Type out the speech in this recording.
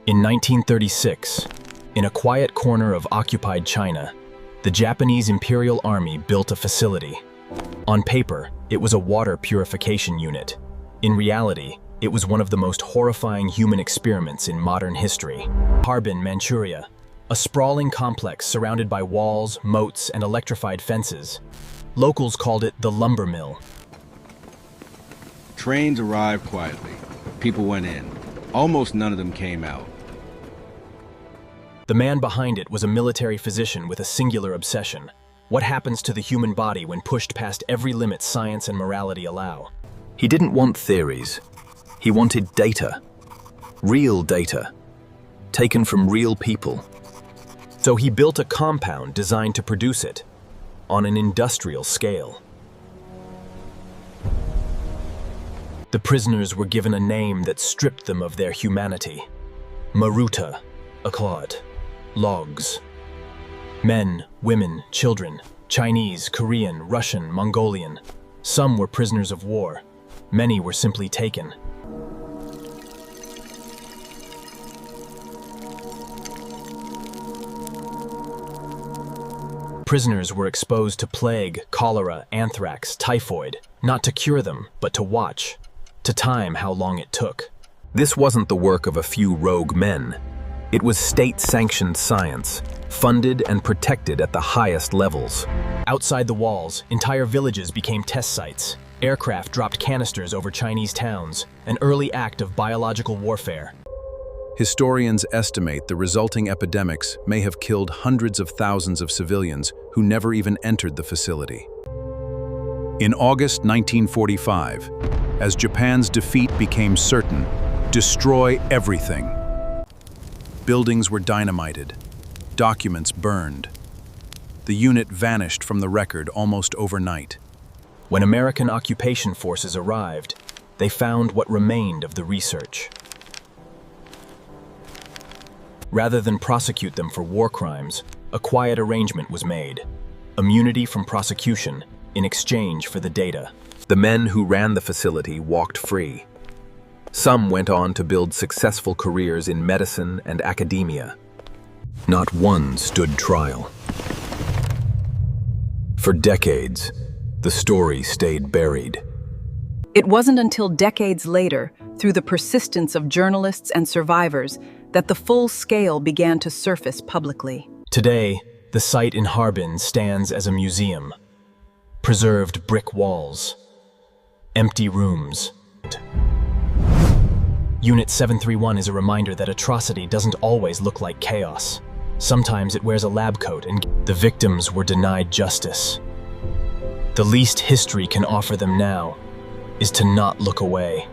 In 1936, in a quiet corner of occupied China, the Japanese Imperial Army built a facility. On paper, it was a water purification unit. In reality, it was one of the most horrifying human experiments in modern history. Harbin, Manchuria, a sprawling complex surrounded by walls, moats, and electrified fences. Locals called it the lumber mill. Trains arrived quietly. People went in. Almost none of them came out. The man behind it was a military physician with a singular obsession. What happens to the human body when pushed past every limit science and morality allow? He didn't want theories. He wanted data. Real data. Taken from real people. So he built a compound designed to produce it on an industrial scale. The prisoners were given a name that stripped them of their humanity. Maruta, Aklad, logs. Men, women, children, Chinese, Korean, Russian, Mongolian. Some were prisoners of war. Many were simply taken. Prisoners were exposed to plague, cholera, anthrax, typhoid, not to cure them, but to watch, to time how long it took. This wasn't the work of a few rogue men. It was state-sanctioned science, funded and protected at the highest levels. Outside the walls, entire villages became test sites. Aircraft dropped canisters over Chinese towns, an early act of biological warfare. Historians estimate the resulting epidemics may have killed hundreds of thousands of civilians who never even entered the facility. In August 1945, as Japan's defeat became certain, destroy everything. Buildings were dynamited, documents burned. The unit vanished from the record almost overnight. When American occupation forces arrived, they found what remained of the research. Rather than prosecute them for war crimes, a quiet arrangement was made. Immunity from prosecution in exchange for the data. The men who ran the facility walked free. Some went on to build successful careers in medicine and academia. Not one stood trial. For decades, the story stayed buried. It wasn't until decades later, through the persistence of journalists and survivors, that the full scale began to surface publicly. Today, the site in Harbin stands as a museum. Preserved brick walls, empty rooms. Unit 731 is a reminder that atrocity doesn't always look like chaos. Sometimes it wears a lab coat and the victims were denied justice. The least history can offer them now is to not look away.